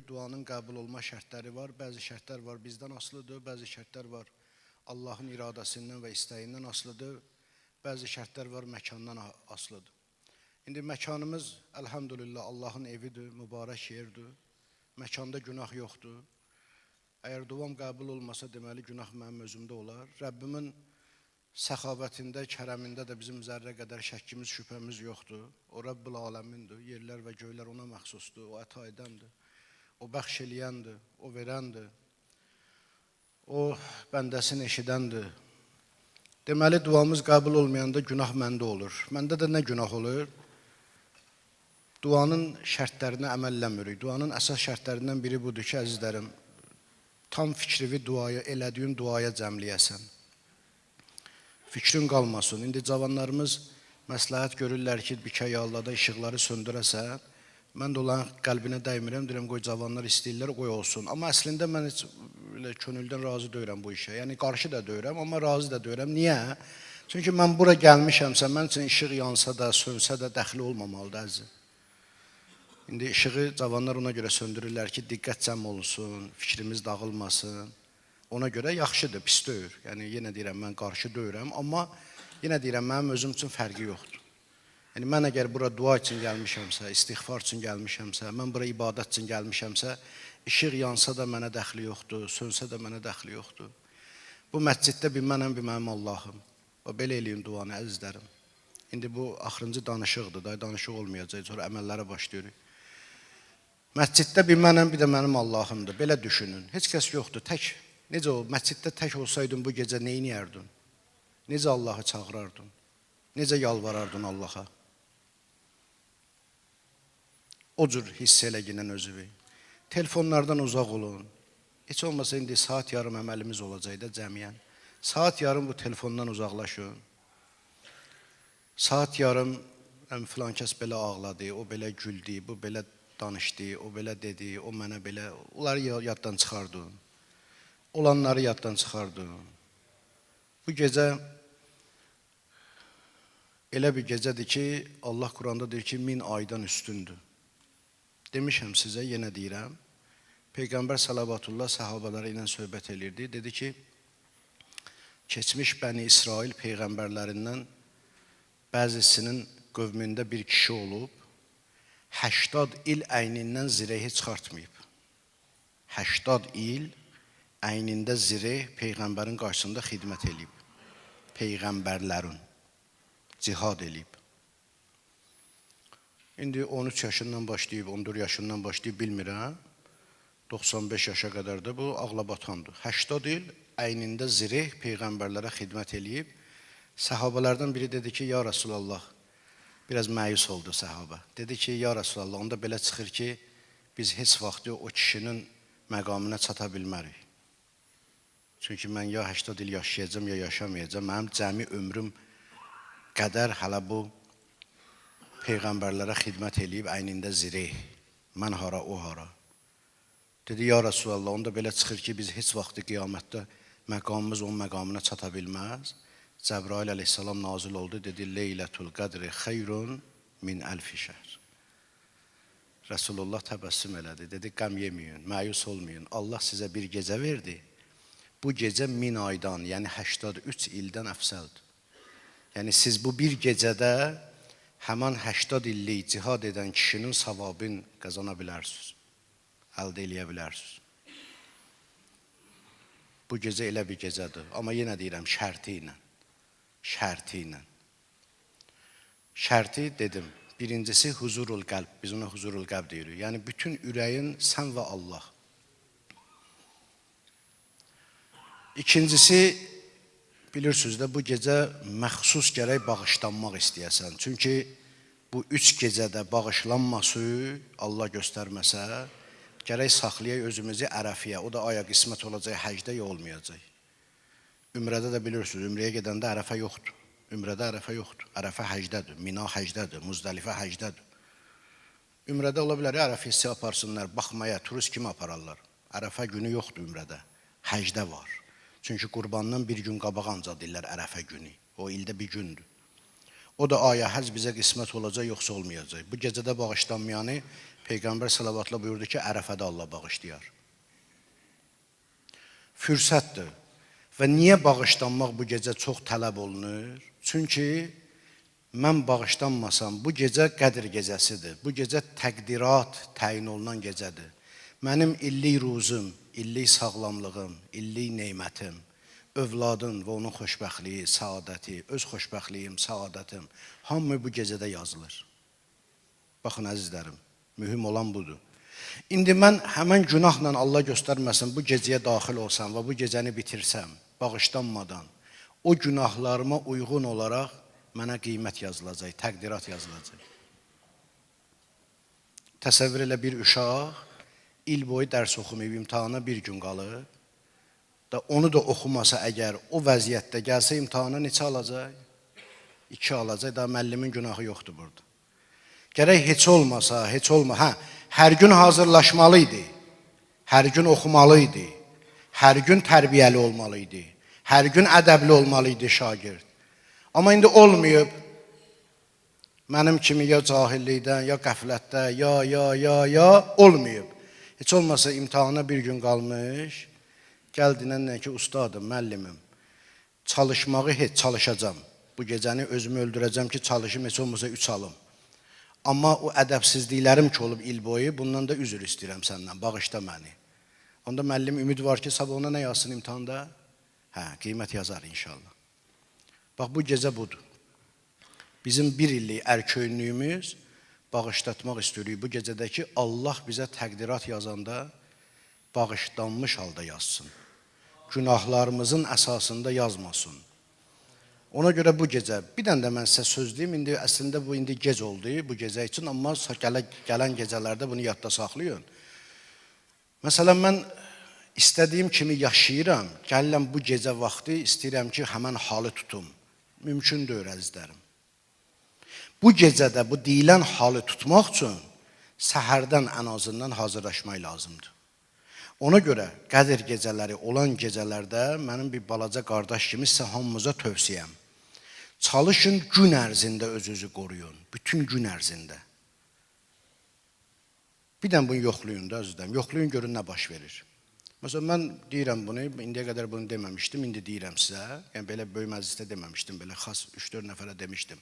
Duanın qəbul olma şərtləri var. Bəzi şərtlər var bizdən asılıdır, bəzi şərtlər var Allahın iradəsindən və istəyindən asılıdır. Bəzi şərtlər var məkandan asılıdır. İndi məkanımız əlhamdülillah Allahın evidir, mübarək yerdir. Məkanda günah yoxdur. Əgər duam qəbul olmasa deməli günah mənim özümdə olar. Rəbbimin səxavətində, kərəmində də bizim zərrə qədər şəkkimiz, şübhəmiz yoxdur. O Rəbbül aləmindir. Yerlər və göylər ona məxsusdur. O əta edəndir. O bəxş eləyəndir, o verəndir, o bəndəsini eşidəndir. Deməli, duamız qəbul olmayanda günah məndə olur. Məndə də nə günah olur? Duanın şərtlərinə əməlləmirik. Duanın əsas şərtlərindən biri budur ki, əzizlərim, tam fikrivi duaya, elədiyin duaya cəmləyəsən. Fikrin qalmasın. İndi cavanlarımız məsləhət görürlər ki, bir kəyallada işıqları söndürəsən. Mən də onların qəlbinə dəymirəm, deyirəm, qoy cavanlar istəyirlər, qoy olsun. Amma əslində mən heç könüldən razı deyirəm bu işə. Yəni, qarşı da deyirəm, amma razı da deyirəm. Niyə? Çünki mən bura gəlmişəmsə, mən üçün işıq yansa da, sönsə də dəxli olmamalıdır, əzizim. İndi işığı cavanlar ona görə söndürürlər ki, diqqət cəm olunsun, fikrimiz dağılmasın. Ona görə yaxşıdır, pis deyir. Yəni, yenə deyirəm, mən qarşı deyirəm, amma yenə deyirəm, mənim özüm üçün fərqi yoxdur. Yəni, mən əgər bura dua üçün gəlmişəmsə, istiğfar üçün gəlmişəmsə, mən bura ibadət üçün gəlmişəmsə, işıq yansa da mənə dəxli yoxdur, sönsə də mənə dəxli yoxdur. Bu məsciddə bir mənəm, bir mənim Allahım. Belə eləyin duanı, əzizlərim. İndi bu axırıncı danışıqdır, danışıq olmayacaq, sonra əməllərə başlayırıq. Məsciddə bir mənəm, bir də mənim Allahımdır. Belə düşünün. Heç kəs yoxdur, tək. Necə o, məsciddə tək olsaydın bu gecə neyniyərdin? Necə Allahı çağırardın? Necə yalvarardın Allaha? O cür hiss elə ginən özünü. Telefonlardan uzaq olun. Heç olmasa indi saat yarım əməlimiz olacaq da cəmiyyən. Saat yarım bu telefondan uzaqlaşın. Saat yarım filan kəs belə ağladı, o belə güldü, bu belə danışdı, o belə dedi, o mənə belə. Onları yaddan çıxardın. Olanları yaddan çıxardın. Bu gecə elə bir gecədir ki, Allah Quranda deyir ki, 1000 aydan üstündür. Demişəm sizə, yenə deyirəm, Peyğəmbər Salavatullah səhabələri ilə söhbət edirdi. Dedi ki, keçmiş Bəni İsrail Peyğəmbərlərindən bəzisinin qövmündə bir kişi olub, 80 il əynindən zirəhi çıxartmayıb. 80 il əynində zireh Peyğəmbərin qarşısında xidmət edib. Peyğəmbərlərin cihad edib. İndi 13 yaşından başlayıb, 14 yaşından başlayıb bilmirəm. 95 yaşa qədər də bu ağlabatandır. 80 il əynində zireh Peyğəmbərlərə xidmət edib. Səhabələrdən biri dedi ki, ya Rasulallah, biraz məyus oldu səhabə. Dedi ki, ya Rasulallah, onda belə çıxır ki, biz heç vaxt o kişinin məqamına çata bilmərik. Çünki mən ya 80 il yaşayacam, ya yaşamayacam. Mənim cəmi ömrüm qədər hələ bu Peyğəmbərlərə xidmət edib, əynində zireh. Mən hara, o hara. Dedi, ya Rasulallah, onda belə çıxır ki, biz heç vaxtı qiyamətdə məqamımız onun məqamına çata bilməz. Cəbrail əleyhissalam nazil oldu, dedi, Leylətul qədri xeyrun min əlfi şəhr. Rasulullah təbəssüm elədi, dedi, qəm yeməyin, məyus olmayın. Allah sizə bir gecə verdi. Bu gecə 1000 aydan, yəni 83 ildən əfsəldir. Yəni siz bu bir gecədə həman 80 illik cihad edən kişinin savabını qazana bilərsiniz, əldə eləyə bilərsiniz. Bu gecə elə bir gecədir, amma yenə deyirəm, şərti ilə. Şərti ilə. Şərti dedim, birincisi huzurul qəlb, biz ona huzurul qəlb deyirik. Yəni bütün ürəyin sən və Allah. İkincisi, bilirsiniz də bu gecə məxsus gərək bağışlanmaq istəyəsən. Çünki bu 3 gecədə bağışlanması Allah göstərməsə, gərək saxlayaq özümüzü ərəfiyə. O da aya qismət olacaq, həcdə ya olmayacaq. Ümrədə də bilirsiniz, ümrəyə gedəndə ərəfə yoxdur. Ümrədə ərəfə yoxdur. Ərəfə həcdədir, Mina həcdədir, Muzdəlifə həcdədir. Ümrədə ola bilər, ərəfə hissi aparsınlar, baxmaya, turist kimi apararlar. Ərəfə günü yoxdur ümrədə, həcdə var. Çünki qurbandan bir gün qabaq ancaq deyirlər ərəfə günü. O ildə bir gündür. O da aya həc bizə qismət olacaq, yoxsa olmayacaq. Bu gecədə bağışlanmayanı Peyğəmbər salavatla buyurdu ki, Ərəfədə Allah bağışlayar. Fürsətdir. Və niyə bağışlanmaq bu gecə çox tələb olunur? Çünki mən bağışlanmasam, bu gecə Qədr gecəsidir. Bu gecə təqdirat təyin olunan gecədir. Mənim illik ruzum, illik sağlamlığım, illik neymətim, övladın və onun xoşbəxtliyi, saadəti, öz xoşbəxtliyim, saadətim, hamı bu gecədə yazılır. Baxın, əzizlərim, mühüm olan budur. İndi mən həmən günahla Allah göstərməsin, bu gecəyə daxil olsam və bu gecəni bitirsəm, bağışlanmadan, o günahlarıma uyğun olaraq mənə qiymət yazılacaq, təqdirat yazılacaq. Təsəvvür elə bir uşaq, il boyu dərs oxumayıb, imtahana bir gün qalır, da onu da oxumasa əgər o vəziyyətdə gəlsə imtahana neçə alacaq? 2 alacaq, da müəllimin günahı yoxdur burada. Gərək heç olmasa, hər gün hazırlaşmalıydı, hər gün oxumalıydı, hər gün tərbiyəli olmalıydı, hər gün ədəbli olmalıydı şagird. Amma indi olmayıb, mənim kimi ya cahillikdən, ya qəflətdə, ya olmayıb. Heç olmasa imtahana bir gün qalmış, gəldinən ki, ustadım, müəllimim, çalışmağı heç çalışacam. Bu gecəni özümü öldürəcəm ki, çalışım, heç olmasa 3 alım. Amma o ədəbsizliklərim ki olub il boyu, bundan da üzr istəyirəm səndən, bağışla məni. Onda müəllim ümid var ki, sabah ona nə yazsın imtahanda? Qiymət yazar inşallah. Bax, bu gecə budur. Bizim bir illik ərköyünlüyümüz bağışlatmaq istəyirik. Bu gecədəki Allah bizə təqdirat yazanda bağışlanmış halda yazsın. Günahlarımızın əsasında yazmasın. Ona görə bu gecə, bir dənə də mən sizə söz deyim, əslində bu indi gec oldu bu gecə üçün, amma gələn gecələrdə bunu yadda saxlayın. Məsələn, mən istədiyim kimi yaşayıram, gəlirəm bu gecə vaxtı, istəyirəm ki, həmən halı tutum. Mümkün deyil, əzizlərim. Bu gecədə bu deyilən halı tutmaq üçün səhərdən ən azından hazırlaşmaq lazımdır. Ona görə Qədr gecələri olan gecələrdə mənim bir balaca qardaş kimi sizə hamımıza tövsiyəm. Çalışın gün ərzində özünüzü qoruyun. Bütün gün ərzində. Bir dən bunu yoxlayın da, əzizlərim. Yoxlayın, görün nə baş verir. Məsələn, mən deyirəm bunu, indiyə qədər bunu deməmişdim, indi deyirəm sizə. Yəni, belə böyük məclisdə deməmişdim, belə xas 3-4 nəfərə demişdim.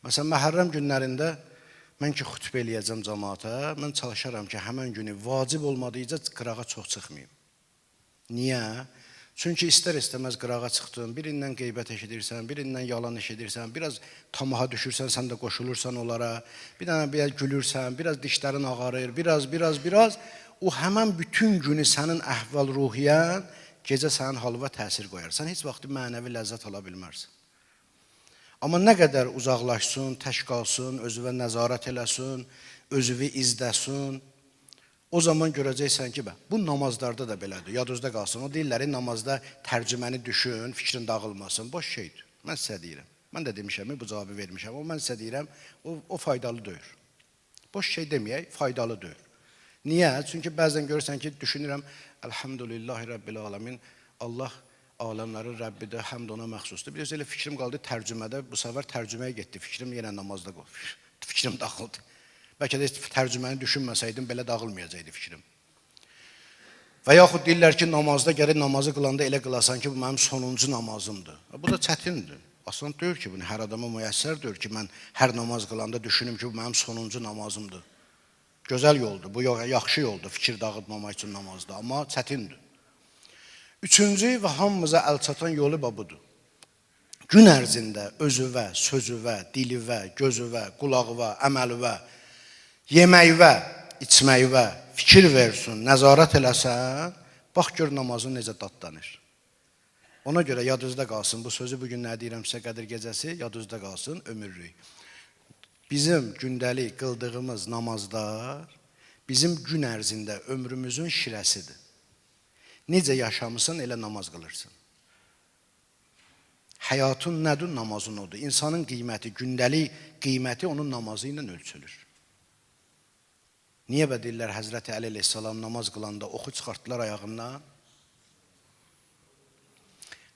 Məsələn, Məhərrəm günlərində mən ki, xütbə eləyəcəm cəmaata, mən çalışaram ki, həmən günü vacib olmadıqca qırağa çox çıxmayayım. Niyə? Çünki istər-istəməz qırağa çıxdın, birindən qeybət eşidirsən, birindən yalan eşidirsən, biraz tamaha düşürsən, sən də qoşulursan onlara, bir dənə biraz gülürsən, biraz dişlərin ağarır, biraz. O həmən bütün günü sənin əhval-ruhiyyən gecə sənin halva təsir qoyar. Sən heç vaxt mənəvi ləzzət ala bilmərsən. Amma nə qədər uzaqlaşsın, tək qalsın, özüvə nəzarət eləsin, özüvü izləsin, o zaman görəcəksən ki, bu namazlarda da belədir, yadınızda qalsın. O deyirlər, namazda tərcüməni düşün, fikrin dağılmasın, boş şeydir. Mən sizə deyirəm, mən də demişəm, bu cavabı vermişəm, amma mən sizə deyirəm, o faydalı deyil. Boş şey deməyək, faydalı deyil. Niyə? Çünki bəzən görürsən ki, düşünürəm, Elhamdülillahi Rabbil Alamin, Allah aləmlərin Rəbbidir, həmd ona məxsusdur. Bir elə fikrim qaldı tərcümədə, bu səfər tərcüməyə getdi, fikrim yenə namazda qaldı, fikrim dağıldı. Bəlkə də tərcüməni düşünməsəydim, belə dağılmayacaqdı fikrim. Və yaxud deyirlər ki, namazda gərək namazı qılanda elə qılasan ki, bu mənim sonuncu namazımdır. Bu da çətindir. Asan deyir ki, bunu hər adama müyəssər deyir ki, mən hər namaz qılanda düşünüm ki, bu mənim sonuncu namazımdır. Gözəl yoldur, bu yaxşı yoldur, fikir dağıtmamaq üçün namazda, amma çətindir. Üçüncü və hamımıza əl çatan yolu budur. Gün ərzində özüvə, sözüvə, dilivə, gözüvə, qulağıvə, əməlivə, yeməyivə, içməyivə fikir versin, nəzarət eləsən, bax gör namazın necə dadlanır. Ona görə yadınızda qalsın, bu sözü bugün nə deyirəm sizə Qədr gecəsi, yadınızda qalsın, ömürlük. Bizim gündəlik qıldığımız namazlar bizim gün ərzində ömrümüzün şirəsidir. Necə yaşamısan, elə namaz qılırsan. Həyatın nədir? Namazın odur. İnsanın qiyməti, gündəlik qiyməti onun namazı ilə ölçülür. Niyə deyirlər Həzrəti Əli əleyhissalam namaz qılanda oxu çıxartdılar ayağından?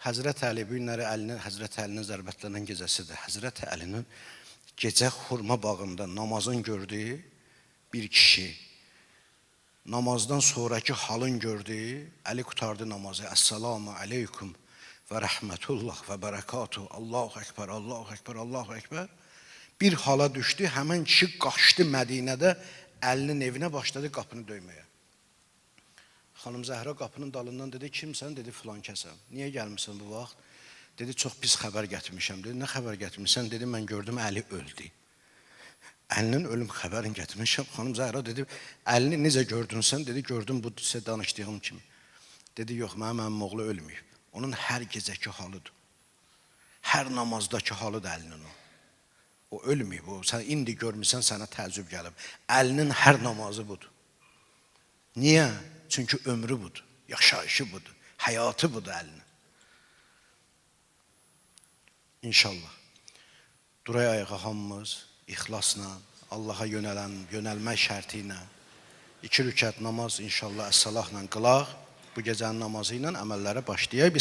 Həzrəti Əli bu günləri Həzrəti Əlinin zərbətlənən gecəsidir. Həzrəti Əlinin gecə xurma bağında namazın gördüyü bir kişi namazdan sonraki halın gördü, Əli qutardı namazı. Əssalamu aleykum və rəhmətullah və bərəkatuhu. Allahu Ekber, Allahu Ekber, Allahu Ekber. Bir hala düşdü, həmən kişi qaçdı Mədinədə, Əlinin evinə başladı qapını döyməyə. Xanım Zəhra qapının dalından dedi, kimsən? Dedi, filan kəsəm. Niyə gəlmirsən bu vaxt? Dedi, çox pis xəbər gətirmişəm. Dedi, nə xəbər gətirmişsən? Dedi, mən gördüm, Əli öldü. Əlinin ölüm xəbərini gətirmişəm. Xanım Zəhra dedi, Əlini necə gördün sən? Dedi, gördüm bu sizə danışdığım kimi. Dedi, yox, mənim oğlu ölməyib. Onun hər gecəki halıdır. Hər namazdakı halıdır Əlinin o. O ölməyib. Sən indi görmüsən, sənə təəccüb gəlib. Əlinin hər namazı budur. Niyə? Çünki ömrü budur, yaşayışı budur, həyatı budur Əlinin. İnşallah. Duraya ayağa hamımız, ixlasla, Allaha yönəlmək şərti ilə 2 rükət namaz inşallah əs-salahla qılaq. Bu gecənin namazı ilə əməllərə başlayaq.